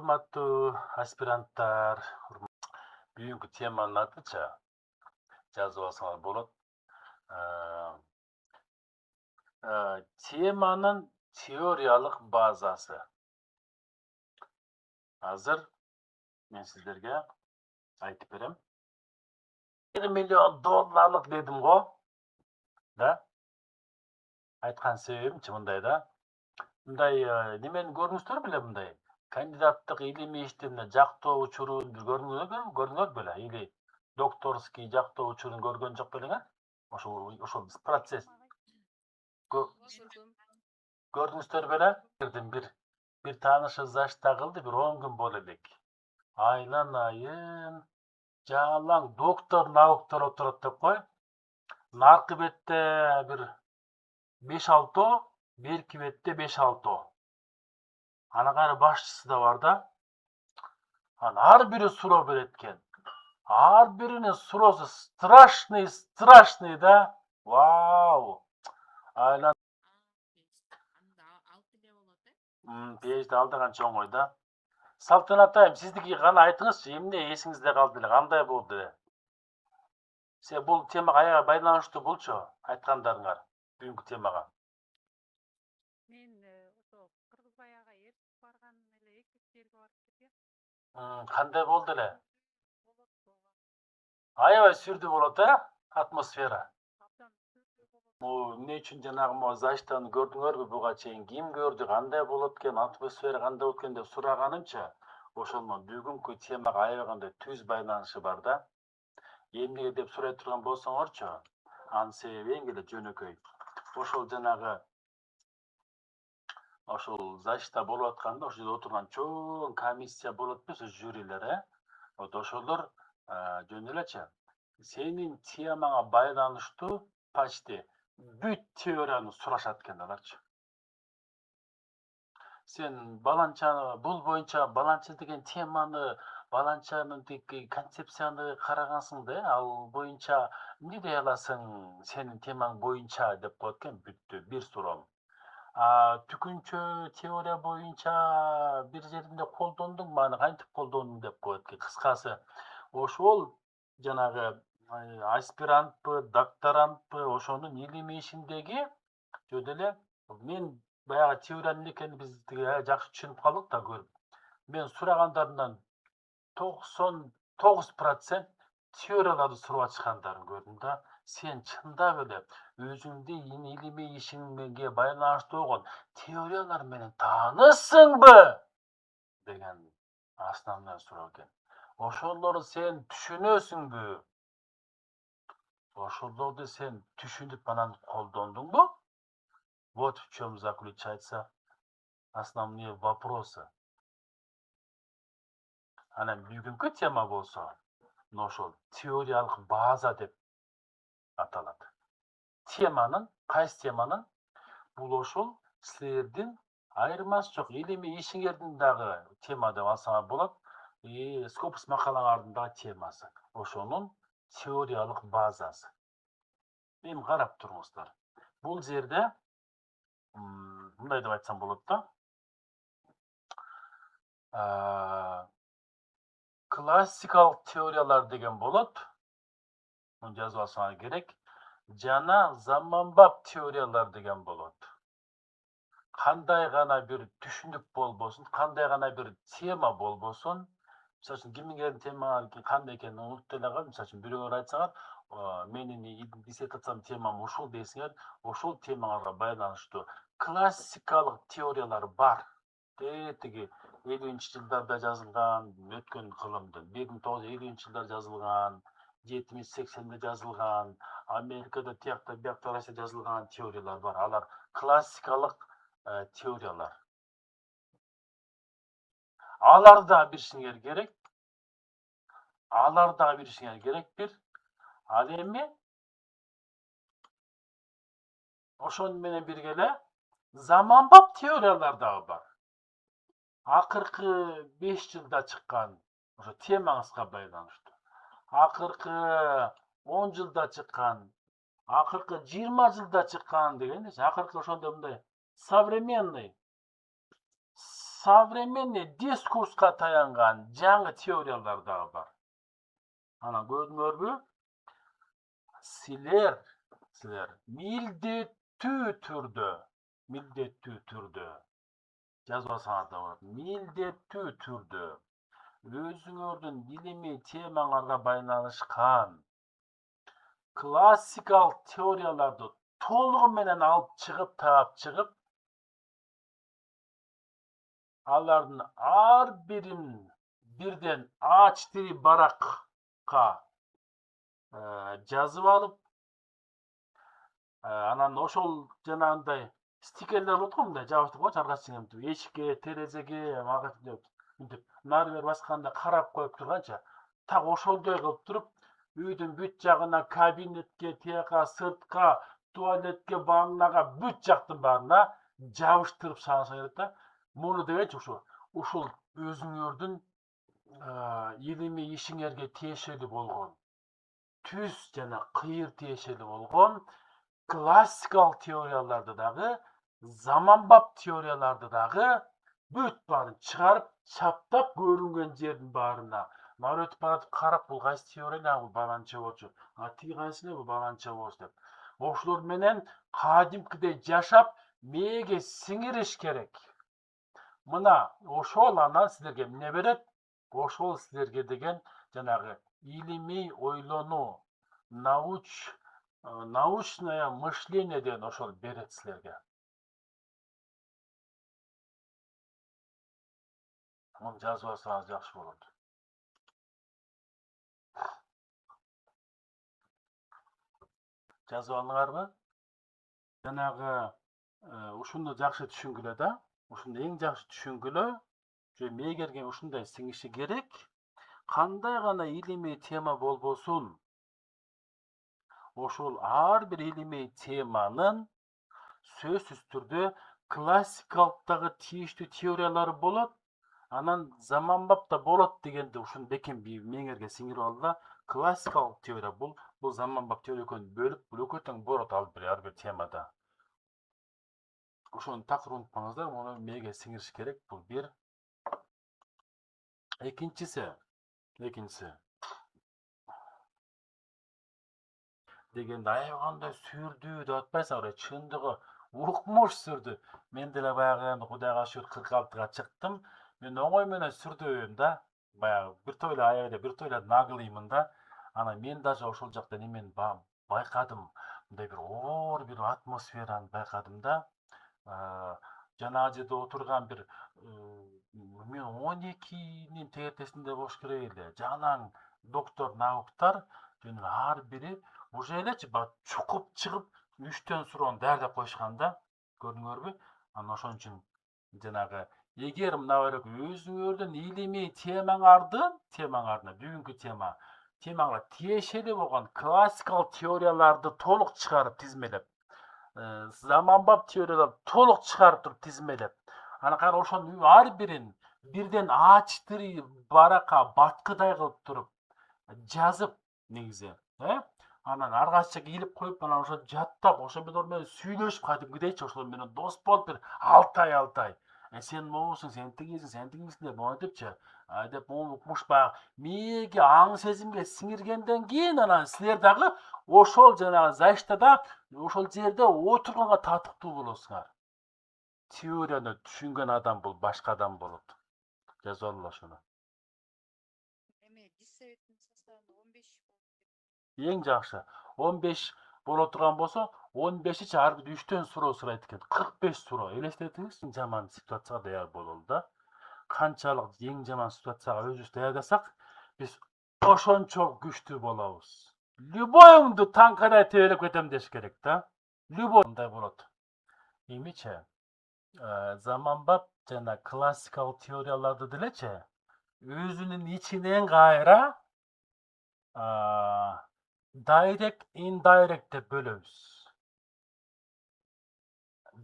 Урматтуу аспиранттар, бүгүнкү теманын атыча жазып алсаңар болот. Теманын теориялык базасы. Азыр мен сиздерге айтып берем. $1 миллион дедим го. Да? Айткан себебимчи мындай да. Мындай немени көрдүңүздөр беле мындай? Кандидаттык илимий иштемде жактоо учурун көрдүңөр беле? Или докторский жактоо учурун көргөн жок белең? Ошол процесс көрдүңүздөр беле? Bir таанышыбыз ашта кылды, bir 10 күн боло элек. Айлан айын жалаң доктор науктар отурат деп кой. Наркы бетте bir 5-6, берки бетте 5-6. Ана кайра башчысы да бар да. Ана ар бири суроо берет экен. Ар биринин суроосу страшный да. Вау. Айлан пейижди алдаган чоңой да. Салтанат айым, сиздики гана айтыңызчы, эмне эсиңизде калды эле, кандай болду эле? Сен бул темага аябай байланыштуу болчу, айткандарыңар бүгүнкү темага. Мен ошо Кыргызбаяга ээрчип барган эле эки барып келген. Кандай болду эле? Аябай сүрдүү болот, атмосфера. Эмне үчүн жанагы могу зачтаны көрдүңөрбү буга чейин? Ким көрдү, кандай болот экен, атмосфера кандай болот экен деп сураганымча, ошондон бүгүнкү темага аябай кандай түз байланышы бар да. Эмнеге деп сурай турган болсоңорчу, анын себеби эң эле жөнөкөй. Ошол жанагы ошол зачта болуп атканда, ошол жерде отурган чоң комиссия болот эмес, жюрилер, Вот ошолор жөн элечи сенин темаңа байланыштуу почти бүт теорияны сурашат экен аларчы. Сен баланчаны бул боюнча баланча деген теманы, баланчанын концепцияны карагансың да, ал боюнча эмне дей аласың, сенин темаң боюнча деп коет экен бүттү, бир суроо. Түкүнчө теория боюнча бир жеринде колдондуңбу, аны кантип колдондуң деп коет экен. Кыскасы, ошол жанагы аспирантпы, докторантпы, ошонун илимий ишиндеги жөн эле мен баягы теория эмне экенин биз жакшы түшүнүп калдык да көрүп. Мен сурагандарымдан 99% теорияларды сурап атышкандарын көрдүм да. Сен чындап эле өзүңдүн илимий ишиңге байланыштуу болгон теориялар менен таанысыңбы деген основной суроо экен. Ошолорду сен түшүнөсүңбү? Ошолорду сен түшүнүп анан колдондуңбу? Вот в чем заключаются основные вопросы. Анан бүгүнкү тема болсо, ошол теориялык база деп аталат. Теманын, кайсы теманын? Бул ошол силердин айырмасы жок илимий ишиңердин дагы тема деп алсаңар болот. Скопус макалаңардын дагы темасы. Ошонун теориялык базасы. Эми карап туруңуздар. Бул жерде мындай деп айтсам болот да. Классикалык теориялар деген болот. Муну жазып алсаңар керек. Жана заманбап теориялар деген болот. Кандай гана бир түшүнүк болбосун, кандай гана бир тема болбосун, мисалы үчүн кимдин тема кандай экенин унутуп деле калдым. Мисалы үчүн бирөөлөр айтсаңар, менин диссертациям темам ушул десеңер, ошол темаңарга байланыштуу классикалык теориялар бар. Тиги 50-жылдарда жазылган, өткөн кылымда 1950-жылдар жазылган, 70-80-де жазылган, Америкада тиякта биякта Россияда жазылган теориялар бар. Алар классикалык теориялар. Алар да билишиңер керек. Бир. Ал эми ошону менен бирге эле заманбап теориялар дагы бар. Акыркы 5 жылда чыккан, ошо темаңызга байланыштуу. Акыркы 10 жылда чыккан, акыркы 20 жылда чыккан деген, акыркы ошондой мындай современный современный дискурска таянған жаңы теориялар дагы бар. Ана көрдүңөрбү? Силер милдеттүү түрдө жазып алсаңар да болот. Милдеттүү түрдө өзүңөрдүн илимий темаңарга байланышкан классикалык теорияларды толугу менен алып чыгып, таап чыгып, алардын ар бирин бирден А4 баракка жазып алып, анан ошол жанагындай стикерлер болот го, мындай жабыштырып койчу аркача эшикке, терезеге, мынтип нары бери басканда карап коюп турганча, так ошолдой кылып туруп, үйдүн бүт жагына, кабинетке, тияка, сыртка, туалетке, ваннага, бүт жактын баарына жабыштырып салса керек да. Муну дегенчи ушул өзүңөрдүн илимий ишиңерге тиешелүү болгон, түз жана кыйыр тиешелүү болгон классикалык теорияларды дагы, заманбап теорияларды дагы бүт баарын чыгарып, чаптап, көрүнгөн жердин баарына нары өтүп баратып карап, бул кайсы теория, бул баланча болчу, тиги кайсы бул баланча болчу деп. Ошолор менен кадимкидей жашап, мээге сиңириш керек. Мына ошол анан силерге эмне берет? Ошол силерге деген жанагы илимий ойлонуу, научное мышление деген ошол берет силерге. Муну жазып алсаңыз жакшы болот. Жазып алдыңарбы? Жанагы ушуну жакшы түшүнгүлө да. Ушуну эң жакшы түшүнгүлө. Мегерге ушундай сиңиши керек. Кандай гана илимий тема болбосун, ошол ар бир илимий теманын сөзсүз түрдө классикалыктагы тийиштүү теориялары болот, анан заманбап да болот дегенди ушуну бекем меңерге сиңирип алды да. Классикалык теория бул заманбап теория экөөнү бөлүп, экөө тең болот ар бир темада. Ошону такыр унутпаңыздар, муну мээге сиңириш керек. Бул бир. Экинчиси дегенде кандай сүрдүү деп атпайсыңар, чындыгы укмуш сүрдүү. Мен деле баягы Кудайга шүгүр 46-га чыктым. Мен оңой менен сүрдөбөйм да. Баягы бир тойло аябай, бир тойло наглыймын да. Анан мен даже ошол жакта немени байкадым. Мындай бир оор бир атмосфераны байкадым да. Жанагы жерде отурган бир мен 12-нин тегертесинде болуш керек эле. Жанаң доктор науктар жөнүн ар бири уже элечи чукуп чыгып 3төн суроону даярдап коюшкан да. Көрдүңөрбү? Анан ошон үчүн жанагы эгер мына берек өзүңөрдүн илимий темаңарына бүгүнкү темаңа тиешелүү болгон классикалык теорияларды толук чыгарып тизмелеп, заманбап теорияларды толук чыгарып туруп тизмелеп, анан ошонун ар бирин бирден А4 баракка баткыдай кылып туруп жазып негизи, анан аркачага илип коюп, анан ошо жаттап, ошо менен сүйлөшүп, кадимкидейчи ошолор менен дос болуп бир 6 ай. Сен могусуң, сен тигисиң деп монтипчи, деп укмуш баягы мээге аң сезимге сиңиргенден кийин анан силер дагы ошол жанагы заштада ошол жерде отурганга татыктуу болосуңар. Теорияны түшүнгөн адам бул башка адам болот. Жазып алгыла ошону. Эме диссоветтин составында 15 болот. Эң жакшы 15 боло турган болсо, 15-чи ар бир 3төн суроо сурайт экен. 45 суроо. Элестетиңиз, жаман ситуацияга даяр бололу да. Канчалык эң жаман ситуацияга өзүбүз даярдасак, биз ошончо күчтүү болобуз. Любойуңду танкадай тебелеп кетем деш керек да. Любойундай болот. Эмичи? Заманбап жана классикалык теорияларды делечи өзүнүн ичинен кайра direct, indirect деп бөлөбүз.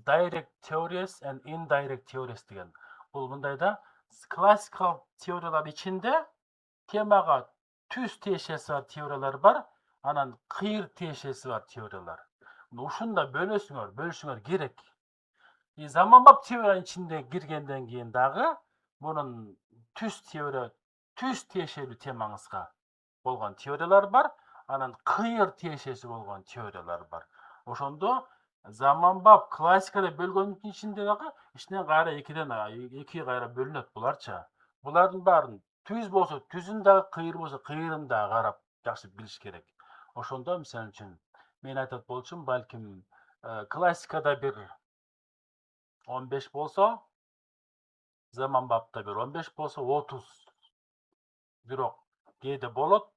Direct theories and indirect theories деген. Бул мындай да, классикалык теориялар ичинде темага түз тиешеси бар теориялар бар, анан кыйыр тиешеси бар теориялар. Ушунда бөлүшүңөр керек. Zamanbap teoriyanın içinde girgenden keyin dagı bunun түз teoriya, түз тиешелүү темаңызга болгон теориялар бар, анан кыйыр тиешеси болгон теориялар бар. Ошондо заманбап классикада бөлгөндүн ичинде дагы ичинен кайра экиге кайра бөлүнөт буларчы. Булардын баарын түз болсо түзүн дагы, кыйыр болсо кыйырын дагы карап жакшы билиш керек. Ошондо мисалы үчүн мен айтат болчумун, балким классикада бир 15 болсо, заманбапта бир 15 болсо 30. Бирок кээде болот,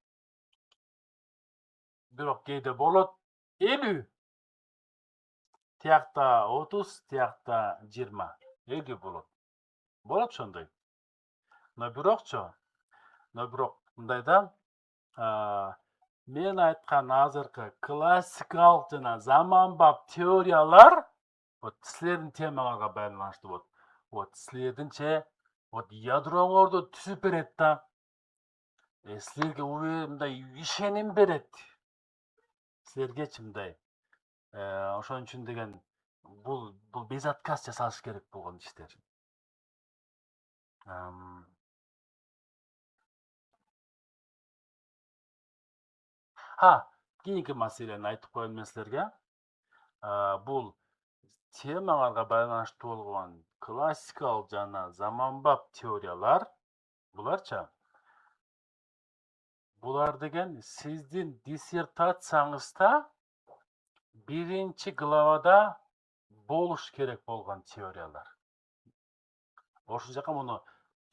50. Тиякта 30, тиякта 20, 50 болот. Болот ошондой. Но бирок мындай да, мен айткан азыркы классикалык жана заманбап теориялар вот силердин темаңарга байланыштуу вот силердинче вот ядроңорду түзүп берет да. Силерге мындай ишеним берет. Силергечи мындай ошон үчүн деген бул безотказ жасалыш керек болгон иштер. Кийинки маселени айтып коеюн мен силерге. Бул темаңарга байланыштуу болгон классикалык жана заманбап теориялар, булар деген сиздин диссертацияңызда биринчи главада болуш керек болгон теориялар. Ошол жака муну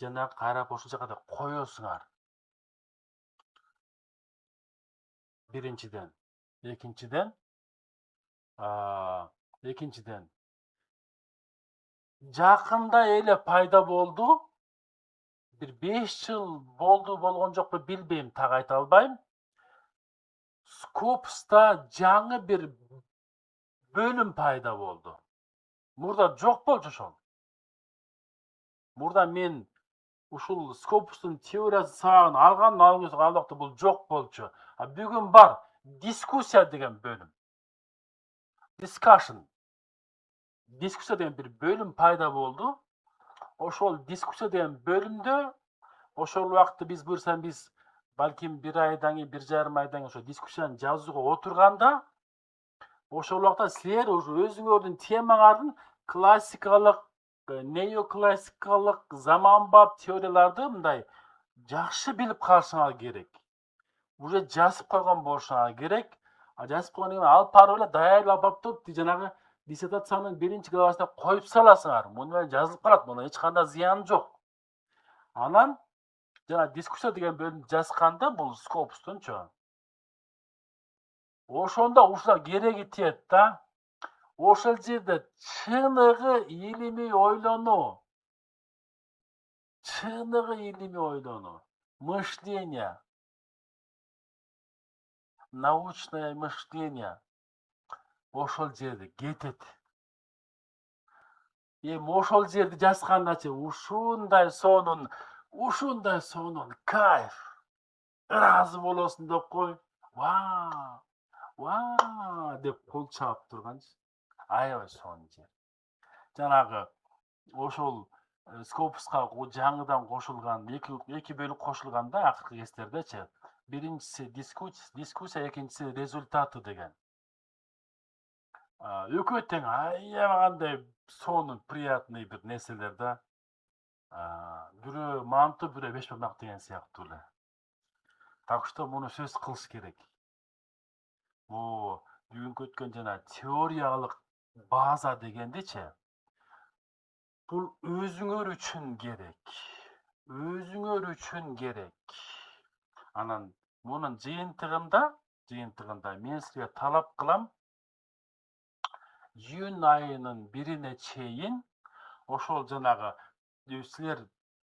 жанагы карап ошол жака да коесуңар. Биринчиден. Экинчиден, жакында эле пайда болду. Бир 5 жыл болду, болгон жокпу билбейм, так айта албайм. Scopus'ta жаңы бир бөлүм пайда болду. Мурда жок болчу ошол. Мурда мен ушул Scopus'тун теориясын сабагын алган убакта бул жок болчу. Бүгүн бар дискуссия деген бөлүм. Discussion деген бир бөлүм пайда болду. Ошол дискуссия деген бөлүмдө ошол убакта биз буюрсам балким бир айдан кийин, 1,5 айдан кийин ошо дискуссияны жазууга отурганда, ошол убакта силер өзүңөрдүн темаңардын классикалык, неоклассикалык, заманбап теорияларды мындай жакшы билип калышыңар керек. Уже жазып койгон болушуңар керек. Жазып койгондон кийин алып барып эле даярдап алып туруп жанагы диссертациянын биринчи главасына коюп саласыңар. Муну менен жазылып калат, муну эч кандай зыяны жок. Анан жана дискуссия деген бөлүмдү жазганда бул Scopus'тунчу. Ошондо ушуга кереги тиет да. Ошол жерде чыныгы илимий ойлонуу, мышление, научное мышление ошол жерде кетет. Эми ошол жерди жазгандачы ушундай сонун кайф, ыраазы болосуң деп кой. Ваа деп кол чаап турганчы. Аябай сонун жер. Жанагы ошол Scopus'ка жаңыдан кошулган эки бөлүк кошулган да акыркы кездердечи. Биринчиси дискуссия, экинчиси результаты деген. Экөө тең аябай кандай сонун, приятный бир нерселер да. Бирөө мантып, бирөө бешбармак деген сыяктуу эле. Так что муну сөз кылыш керек. Бүгүнкү өткөн жана теориялык база дегендичи, бул өзүңөр үчүн керек. Анан мунун жыйынтыгында мен силерге талап кылам, июнь айынын 1-ине чейин ошол жанагы силер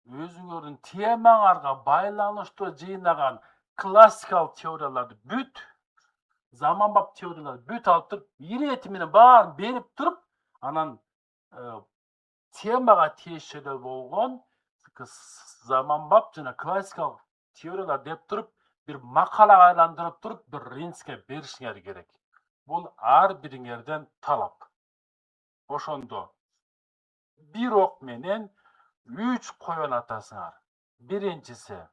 өзүңөрдүн темаңарга байланыштуу жыйнаган классикалык теорияларды бүт, заманбап теорияларды бүт алып туруп, ирети менен баарын берип туруп, анан темага тиешелүү болгон заманбап жана классикалык теориялар деп туруп, бир макалага айландырып туруп, бир ринцке беришиңер керек. Бул ар бириңерден талап. Ошондо bir ok menen 3 koyon atasыңар. Birinchisi,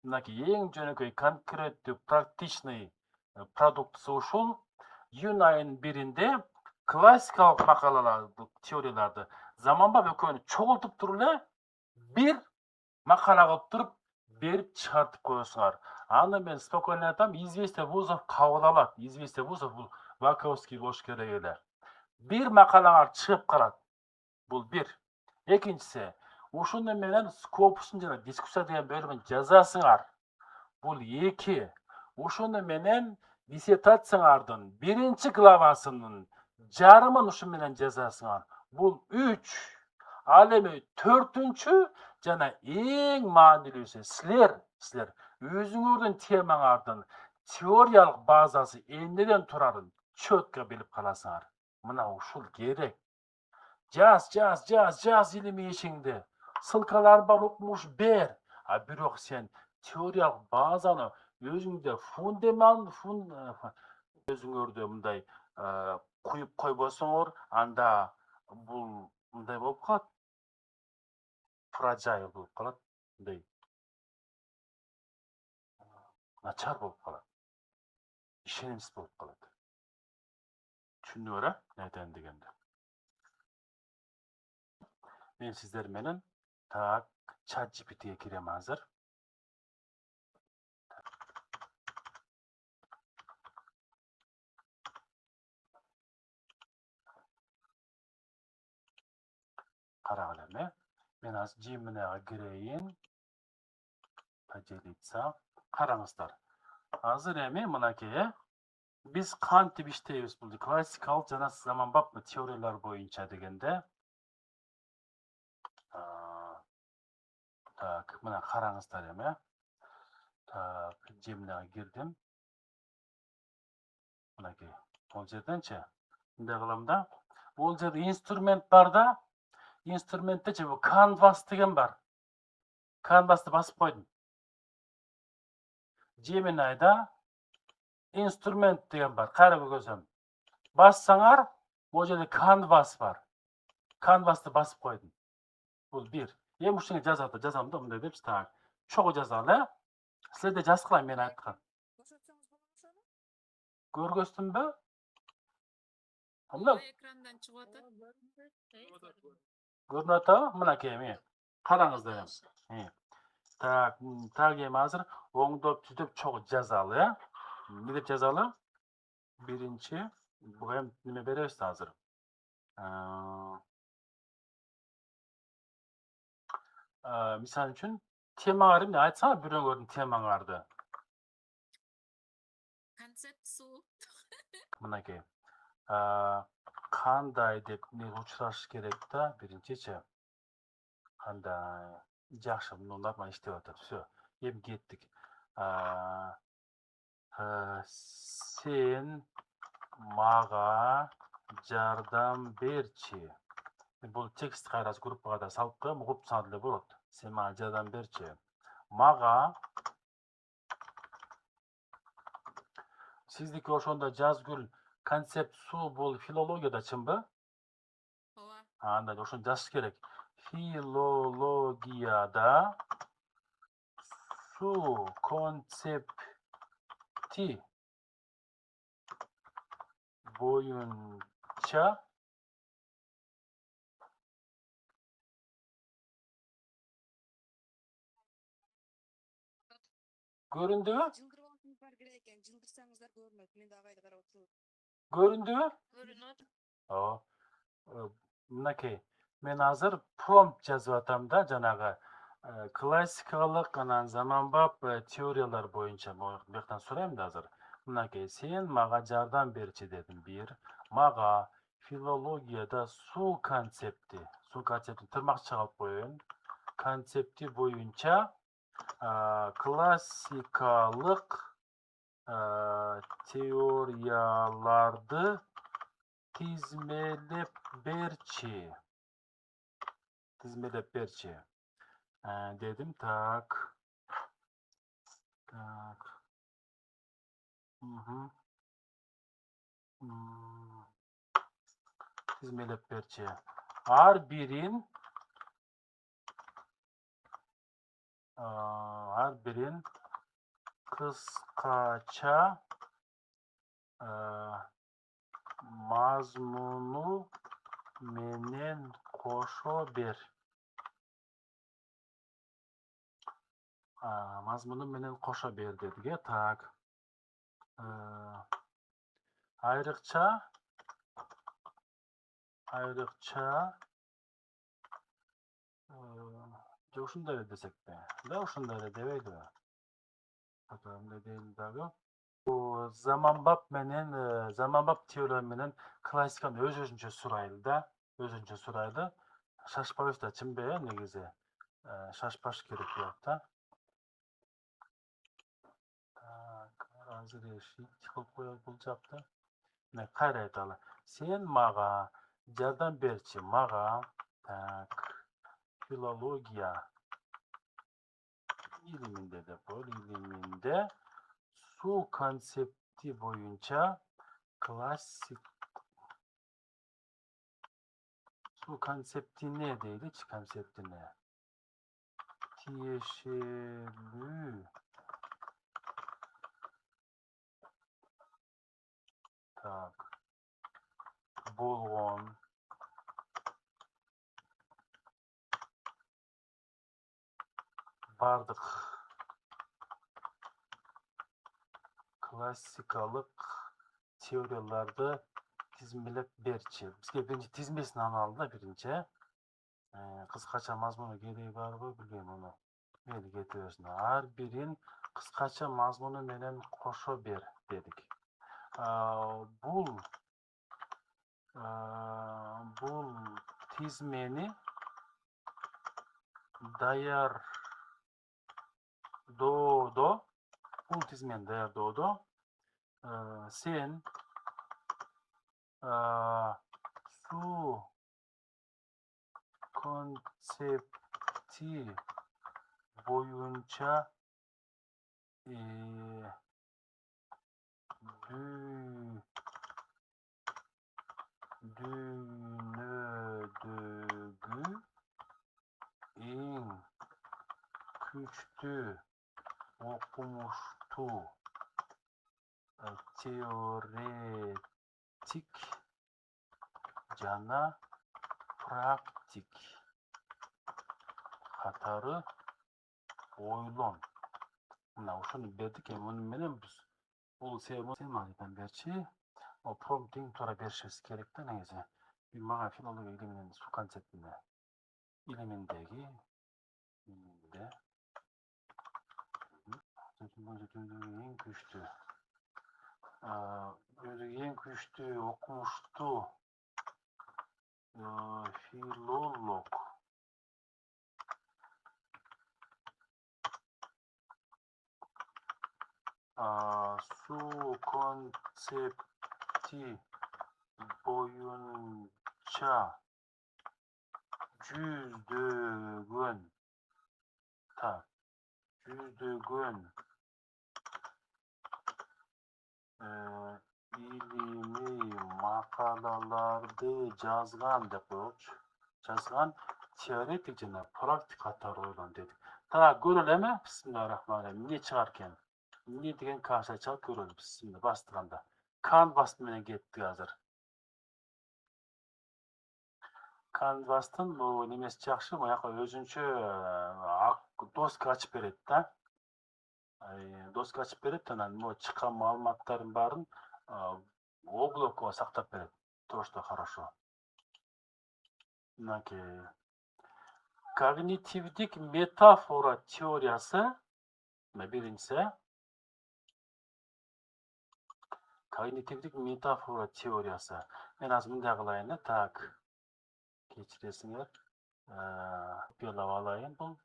mınaki eng jönököy konkrеттүү практичный продуктысы ушул. Iyun ayının birinde klassikалық makalalardı, teoriyalardı zamanbap ekөөнү чогултуп туруп эле bir макала кылып туруп берип чыгартып коесуңар. Аны мен спокойно айтам, известия вузов кабыл алат. Известия вузов бул Ваковский болуш керек эле. Bir макалаңар чыгып калат. Бул bir. Экинчиси, ушуну менен скопусын жана дискуссия деген бөлүмүн жазасыңар. Бул эки. Ушуну менен диссертацияңардын биринчи главасынын жарымын ушу менен жазасыңар. Бул үч. Ал эми төртүнчү жана эң маанилүүсү силер өзүңөрдүн темаңардын теориялык базасы эмнеден турарын чөткө билип каласыңар. Мына ушул керек. Жаз илимий ишиңди. Ссылкалар бар, окумуш бер. А бирок сен теориялык базаны өзүңдө өзүңөрдө мындай куюп койбосоңор, анда бул мындай болуп калат. Fragile болуп калат. Мындай начар болуп калат. Ишенимсиз болуп калат. Түшүндүңөр, не айтайын дегенди. Мен сиздер менен так ChatGPT'ге кирем азыр. Карагыла эми. Мен азыр Gemini'га кирейин. Поделиться. Караңыздар. Азыр эми мынакей биз кантип иштейбиз бул классикалык жана заманбап теориялар боюнча дегенде. Так, мына караңыздар эми. Так, Gemini'га кирдим. Мынакей. Бул жерденчи мындай кылам да. Бул жерде инструмент бар да. Инструментте же Canvas деген бар. Canvas'ты басып койдум. Gemini'да инструмент деген бар. Карап көрсөм. Бассаңар, бул жерде Canvas бар. Canvas'ты басып койдум. Бул бир. Эми ушуну жазам да мындай деп, так. Чогуу жазалы. Силерде жазгыла мен айткан. Көргөзсүмбү? Мына экрандан чыгып атат. көрүнүп атабы? Мынакей эми. Караңыздар эми. Так, эми азыр оңдоп түзөп чогуу жазалы, э? Эмне деп жазалы? Биринчи, буга эми неме беребиз азыр. Мисалы үчүн темаңарды эмне айтсаңар, бирөөңөрдүн темаңарды. Концепт суу. Мынакей. Кандай деп не учураш керек да, биринчичи. Кандай жакшы, муну нормально иштеп атат. Всё. Эми кеттик. Сен мага жардам берчи. Бул текст кайра группага да салып коем, угуп салып эле болот. Сен мага жардам берчи. Мага сиздики ошондо Жазгүл концепт суу бул филологиядачымбы? Ооба. Анда ошону жазыш керек. Филологияда суу концепти боюнча көрүндүбү? Жылдырбаңыз бар керек экен. Жылдырсаңыздар көрүнөт. Мен дагы кайда карап отурдум. Көрүндүбү? Көрүнүп атат. Ооба. Мынакей. Мен азыр промпт жазып атам да, жанагы классикалык анан заманбап теориялар боюнча бuyактан сурайм да азыр. Мынакей, сен мага жардам берчи дедим. Бир. Мага филологияда суу концепти тырмакча кылып коеюн. Концепти боюнча классикалык теорияларды тизмелеп берчи. Dedim tak. Tizmelep berçi. Her birin kıskaça mazmunu menen koşo bir. Mazmunu menen koşo bir dedik ya. Tak. Ayrıkça ушундай эле десек be. Да ушундай эле дебейди. Bakalım ne değil dagı. Bu zamanbap teorem menen klassikan öz-özünчө suraylı da. Özünчө suraylı. Şaşpabыз da чынбы негизи. Şaşpaş керек болот да. Так, азыр эшик кылып коелу бул жакта. Мына кайра айталы. Sen мага жардам берчи. Мага так filologiya iliminde de bol iliminde su konsepti boyunca klasik su konsepti ne değil hiç konsepti ne? Teşebbü tak bolgon bardık klassikalık teoriyalarda tizmelep berçi. Bizge birinci tizmesini aldı da birinci. Kıskaça mazmunu gereği var mı bilmiyorum onu. Meyli getiriyorsun. Her birin kıskaça mazmunu menen koşo bir dedik. Bul tizmeni dayar doğdu. Bul tizmeni dayar doğdu. Sen su konsepti boyunca dünödüğü en güçlü okumuştu teoretik jana praktik katары ойлон. Мына ушуну бердик эми муну менен биз бул семантиканы берчи o prompting туура беришибиз керек да негизи. Мага филология илиминин су концептине илиминдеги en güçlü en güçlü okumuştu filolog su konsepti boyunca yüzdөгөн ilimi makalalarda жазган деп коелучу. Жазган теоретик жана практик катары ойлон дедик. Так, көрөлү эме? Бисмиллахиррахманиррахим. Эмне чыгар экен? Эмне деген кашса чыгат көрөлү бисмилла бастырганда. Canvas менен кеттик азыр. Canvas'тын бул немеси жакшы, маяка өзүнчө доска ачып берет да. Доска ачып берет, анан могу чыккан маалыматтардын баарын облакко сактап берет. То, что хорошо. Мынакей когнитивдик метафора теориясы биринчиси. Когнитивдик метафора теориясы. Мен азыр мындай кылайын, так. Кечиресиңер. Копиялап алайын бул.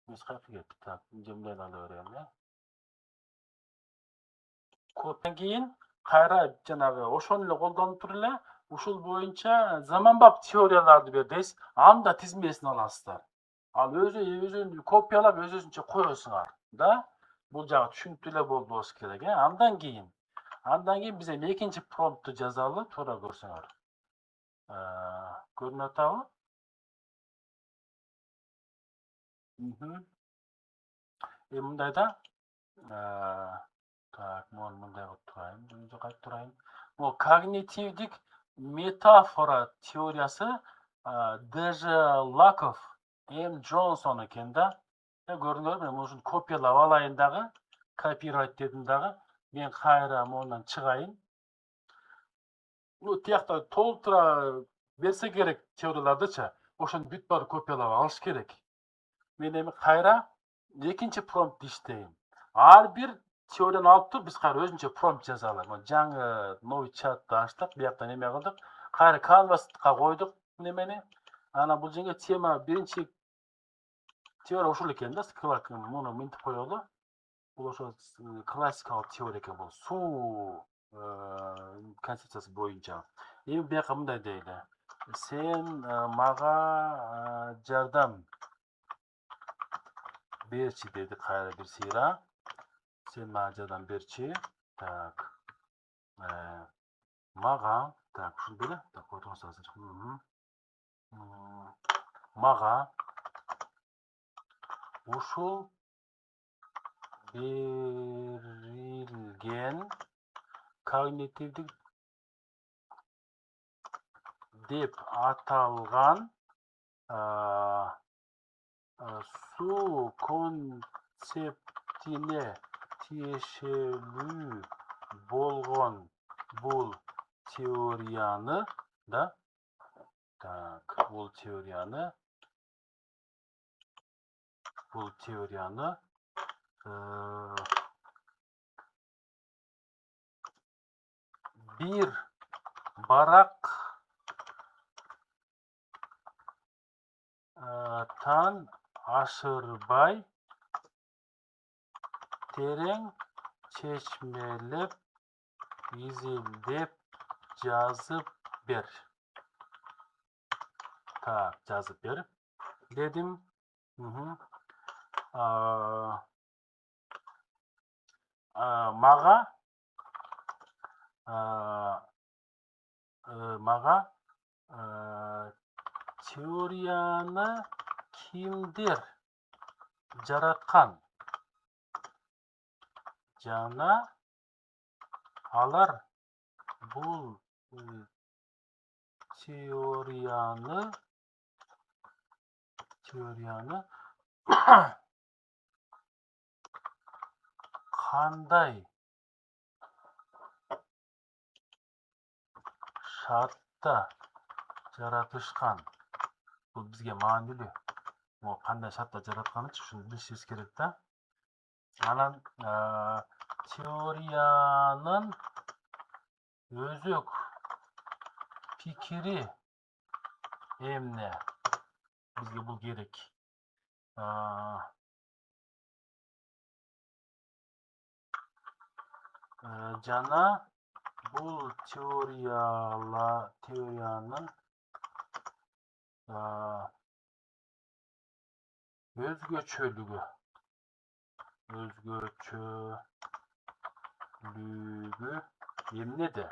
Нускафы кетти. Так, жемден ала берем, Копиядан кийин кайра жанагы ошону эле колдонуп туруп эле ушул боюнча заманбап теорияларды бердиз. Анда тизмесин аласыздар. Ал өзүн копиялап өзүнчө коесуңар. Да? Бул жагы түшүнүктүү эле болбосу керек, Андан кийин биз эми экинчи промптты жазалы, туура көрсөңөр. Көрініп атабы? Мындайда, так, мындай қылып тұрайын, бірінші қайтып тұрайын. Ол когнитивдік метафора теориясы Д.Ж. Лаков, М. Джонсон екен да. Көрдіңдер ме? Мен копиялап алайын дағы, копировать дедім дағы. Мен қайра онан шығайын. Тияқта толтыра берсе керек теориялардыча. Ошоны бүт бар копиялап алыш керек. Мен эми кайра экинчи промпт иштейм. Ар бир теорияны алып туруп биз кайра өзүнчө промпт жазалы. Жаңы новый чатты ачтык, бияктан эме кылдык. Кайра канваска койдук немени. Анан бул жерге тема биринчи теория ушул экен да, муну минтип коелу. Бул ошо классикалык теория экен бул. Суу концепциясы боюнча. Эми бияка мындай дейли. Сен мага жардам берчи dedi кайра бир сыйра. Сен мага жардам берчи. Так. Мага, так, ушул беле? Так, койдуңуз азыр. Мага ушул берилген когнитивдик деп аталган суу концептине тиешелүү болгон бул теорияны да, так, бул теорияны бир барак тан ашырбай терең чечмелеп изилдеп жазып бер. Так, жазып бер дедим. Мага теорияны кимдир жараткан жана алар бул теорияны кандай шартта жаратышкан? Бул бизге маанилүү. Кандай шартта жаратканычы ушуну билишибиз керек да. Анан теориянын өзөк пикири эмне? Бизге бул керек. Жана бул теориянын өзгөчөлүгү эмнеде?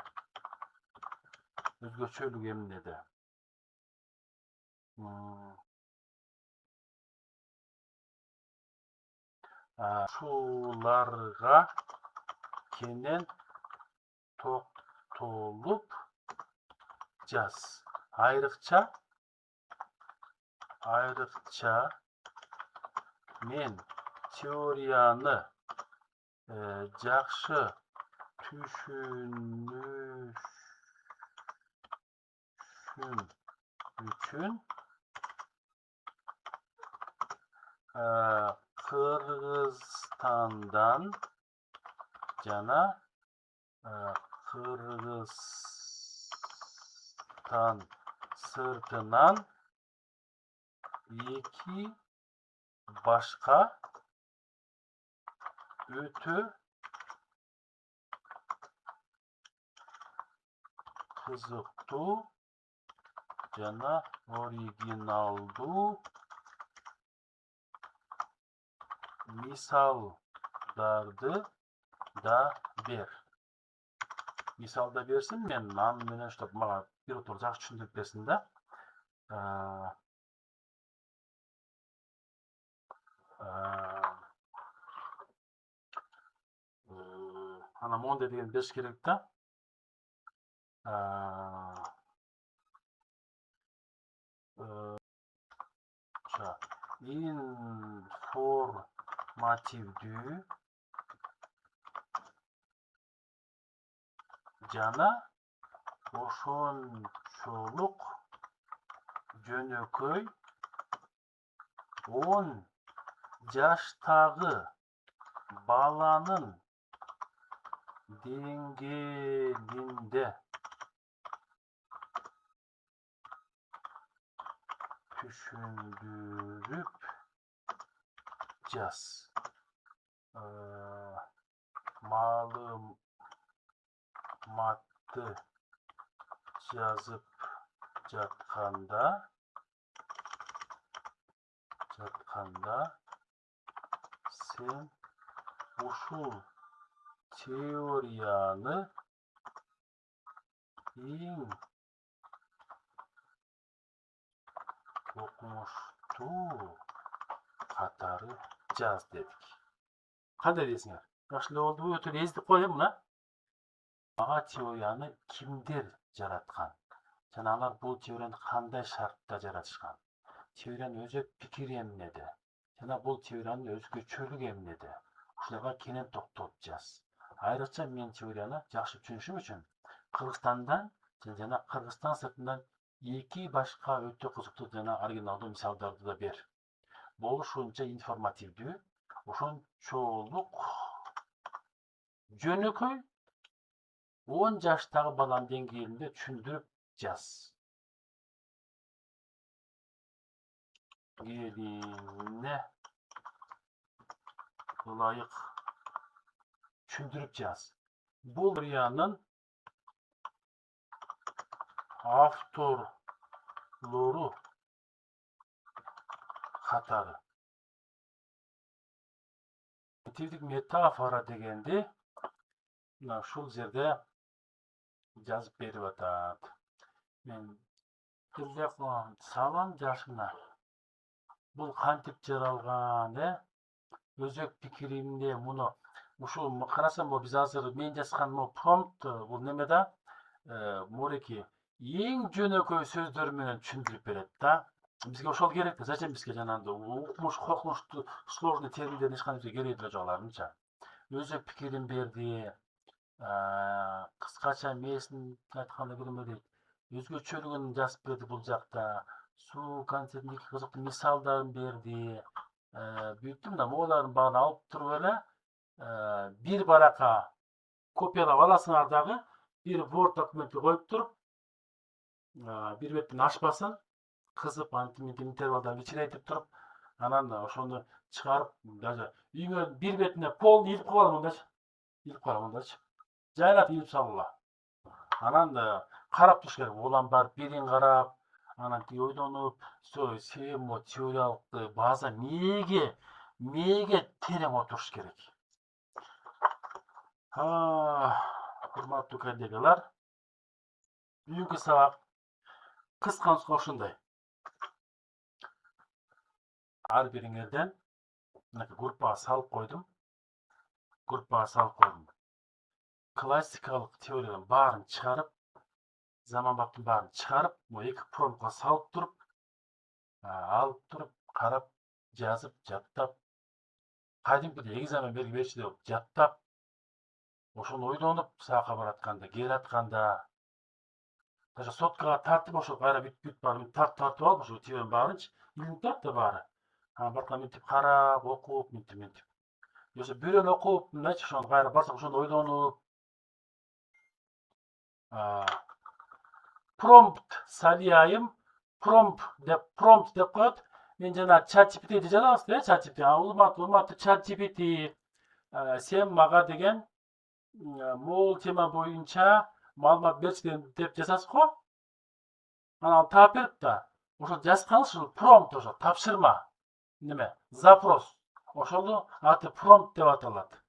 Өзгөчөлүгү эмнеде? Ушуларга кенен токтолуп жаз. Айрыкча мен теорияны жакшы түшүнүшүм үчүн Кыргызстандан жана Кыргызстан сыртынан эки башка өтө кызыктуу жана оригиналдуу мисалдарды да бер. Мисалда берсин, мен аны менен штоп мага bir otur жақсы түшүндүрүп берсин да. Ана мондай деген бериш керек да. Информативдүү жана ошончолук жөнөкөй 10 жаштагы баланын деңгээлинде түшүндүрүп жаз. Маалыматты жазып жатканда сен ушул теорияны эң окумуштуу катары жаз дедик. Кандай дейсиңер? Жакшы эле болдубу? Өтө эле эзип коеюн мына. Ага теорияны кимдер жараткан? Жана алар бул теорияны кандай шартта жаратышкан? Теориянын өзөк пикири эмнеде? Жана бул теориянын өзгөчөлүгү эмнеде? Ушуларга кенен токтолуп жаз. Айрыкча мен теорияны жакшы түшүнүшүм үчүн Кыргызстандан жана Кыргызстан сыртынан 2 башка өтө кызыктуу жана оригиналдуу мисалдарды да бер. Болушунча информативдүү, ошончолук жөнөкөй 10 жаштагы баланын деңгээлинде түшүндүрүп жаз. Деңгээлине ылайык түшүндүрүп жаз. Бул теориянын авторлору катары. Информативдик метафора дегенди мына ушул жерде жазып берип атат. Мен салам жашына. Бул кантип жаралган, өзөк пикиримде муну ушул карасам, биз азыр мен жазган промпт бул неме да, мореки эң жөнөкөй сөздөр менен түшүндүрүп берет да. Бизге ошол керек да. Зачем бизге жанагы укмуштуу сложный терминдердин эч кандай кереги деле жок аларынча. Өзөк пикирин берди. Кыскача мээсин айтканда биреме дейт. Өзгөчөлүгүн жазып берди бул жакта. Суу концептин кызыктуу мисалдарын берди. Бүттүм да могулардын баарын алып туруп эле бир барака копиялап аласыңар дагы, бир Word документке коюп туруп, бир беттен ашпасын, кызып, интервалдан вичирейтип туруп, анан ошону чыгарып, даже үйүңө бир бетине пол илип мындачы. Жайлап илип салгыла. Анан карап туруш керек. Улам барып бирин карап, анан ойдонуп, теориялык база мээге терең отуруш керек. Урматтуу коллегалар, бүгүнкү сабак кыска нуска ушундай. Ар бириңерден группага салып койдум. Классикалык теориянын баарын чыгарып, заманбаптын баарын чыгарып, эки промптка салып туруп, карап, жазып, жаттап, кадимкидей экзамен берчү деп жаттап, ошону ойдонуп, сабакка баратканда, келатканда, даже соткага тартып, ошо кайра бүт баарын тартып алып, ошо теориянын баарынчы илинип турат да баары. Анан баркан мынтип карап, окуп, мынтип. Жоксо бирөөнү окуп, мындайчы, ошону кайра барсак, ошону ойдонуп, промпт салыйайым, промпт деп коет. Мен жана ChatGPT'ди жазабыз да, ChatGPT. Урматтуу ChatGPT, сен мага деген могул тема боюнча маалымат берчи деп жазасыз го. Анан таап берип да, ошо жазганыңыз ушул промпт, ошо тапшырма. Неме? Запрос. Ошону аты промпт деп аталат.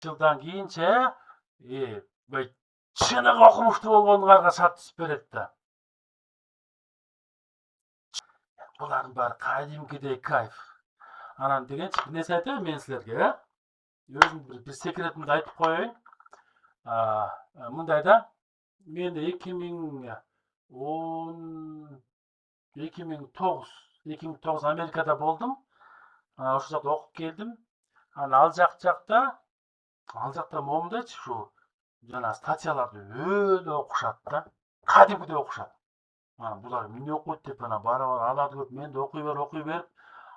Жылдан кийинче чыныгы окумуштуу болгонуңарга шарт түсүп берет да. Булардын баары кадимкидей кайф. Анан дегенчи бир нерсе айтайын мен силерге, өзүм бир секретимди айтып коеюн. Мындай да, мен 2009 Америкада болдум. Ошол жакта окуп келдим. Анан ал жакта момундайчы, ушу жана статьяларды өлө окушат да. Кадимкидей окушат. Булар эмне окуйт деп анан бара-бара аларды көрүп мен да окуй берип,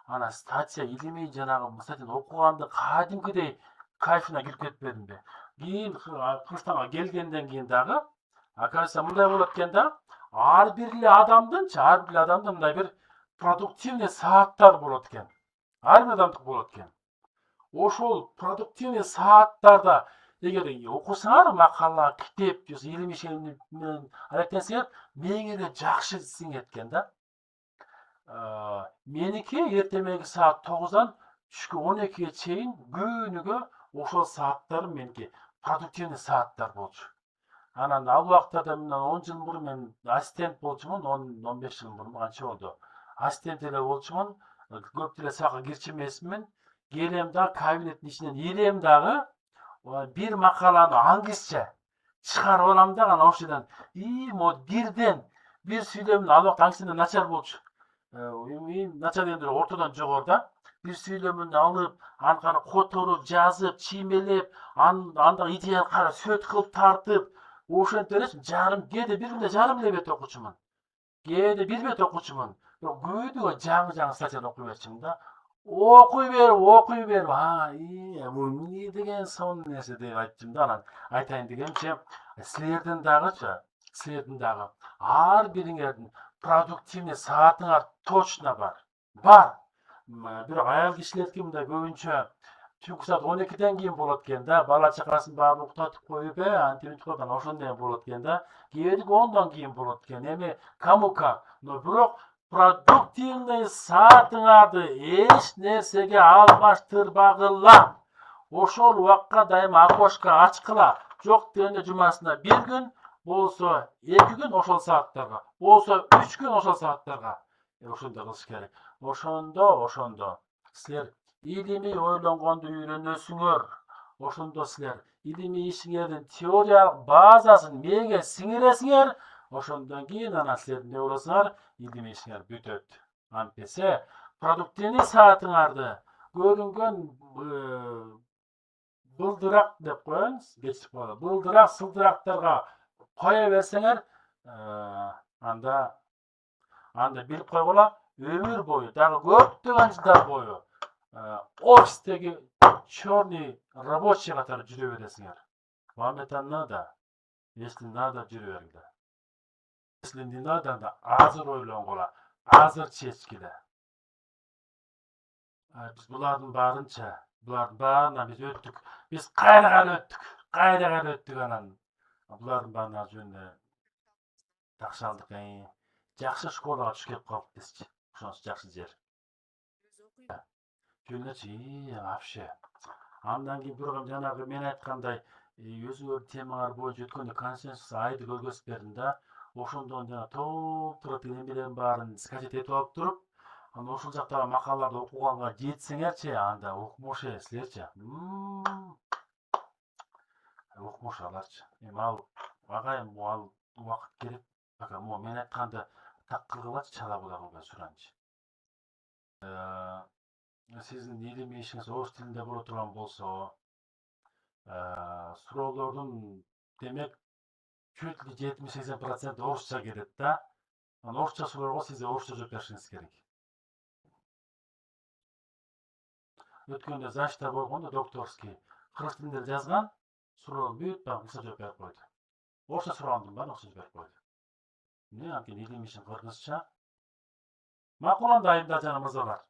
анан статья илимий жанагы статьяны окуганды кадимкидей кайфына кирип кетпедимби? Кийин Кыргызстанга келгенден кийин дагы, оказывается, мындай болот экен да. Ар бир адамдын мындай бир продуктивный сааттар болот экен. Ар бир адамдыкы болот экен. Ошол продуктивный сааттарда эгер окусаңар макала, китеп, илимий ишеним менен алектенсеңер, мээңерге жакшы сиңет экен да. Меники эртемеги саат 9-дан түшкү 12-ге чейин күнүгө ошол сааттарым меники продуктивный сааттар болчу. Анан ал убактарда мен 10 жыл мурун мен ассистент болчумун, 10-15 жыл мурун канча болду. Ассистент эле болчумун, көп деле сабакка кирчү эмесмин. Келем да кабинеттин ичинен илем дагы бир макаланы англисче чыгарып алам да, анан ошол жерден бирден бир сүйлөмүн ал убакта англисчем начар болчу. Начар дегенде ортодон жогоруда бир сүйлөмүн алып, аны которуп, жазып, чиймелеп, андагы идеяны кара сөт кылып тартып, ошентип элечи жарым, кээде бир күндө жарым эле бет окучумун. Кээде бир бет окучумун. Күнүгө жаңы статьяны окуй берчимин да. Окуй берип, бул эмне деген сонун нерсе деп айттым да. Анан айтайын дегенчи, силердин дагы ар бириңердин продуктивный саатыңар точно бар. Бирок аял кишилердики мындай көбүнчө түнкү саат 12-ден кийин болот экен да. Бала чакасын баарын уктатып коюп, антип коюп, анан ошондон болот экен да. Кээдеги 10-дан кийин болот экен. Эми кому как. Но бирок продуктивный саатыңарды эч нерсеге алмаштырбагыла. Ошол убакка дайыма окошко ачкыла. Жок дегенде жумасына бир күн, болсо 2 күн ошол сааттарга, болсо 3 күн ошол сааттарга. Ошондой кылыш керек. Ошондо силер илимий ойлонгонду үйрөнөсүңөр. Ошондо силер илимий ишиңердин теориялык базасын мээңе сиңиресиңер. Ошондон кийин анан силер эмне болосуңар? Илимий ишиңер бүтөт. Антесе продуктивный саатыңарды көрүнгөн былдырак деп коеюн, кечирип коелу. Былдырак, сылдырактарга коя берсеңер, анда билип койгула, өмүр бою, дагы көптөгөн жылдар бою офистеги черный рабочий катары жүрө бересиңер. Вам это надо? Если надо, жүрө бергиле. Если не надо, анда азыр ойлонгула, азыр чечкиле. Биз булардын баарына биз өттүк. Биз кайра өттүк анан. Булардын баарына жөнүндө жакшы алдык. Жакшы школага түшүп калыптырчы. Ошончу жакшы жер. Жөнөчү, вообще. Андан кийин бирок жанагы мен айткандай, өзүңөр темаңар боюнча өткөндө консенсус айды көргөзүп бердим да. Ошондон жана толтуруп эмелерин баарын скачать этип алып туруп, анан ошол жактагы макалаларды окуганга жетсеңерчи, анда укмуш силерчи. Укмуш аларчы. Эми агайым ал убакыт керек. Мен айтканды так кылгылачы, чала була кылбай суранчы. Сиздин илимий ишиңиз орус тилинде боло турган болсо, суроолордун демек чуть ли 70-80% орусча келет да. Анан орусча суроого сиз орусча жооп беришиңиз керек. Өткөндө защита болгондо докторский кыргыз тилинде жазган, суроо бүт орусча жооп берип койду. Орусча сурагандын баарын орусча жооп берип койду. Эмне анткени илимий ишин кыргызча. Макул анда айымдар жана мырзалар.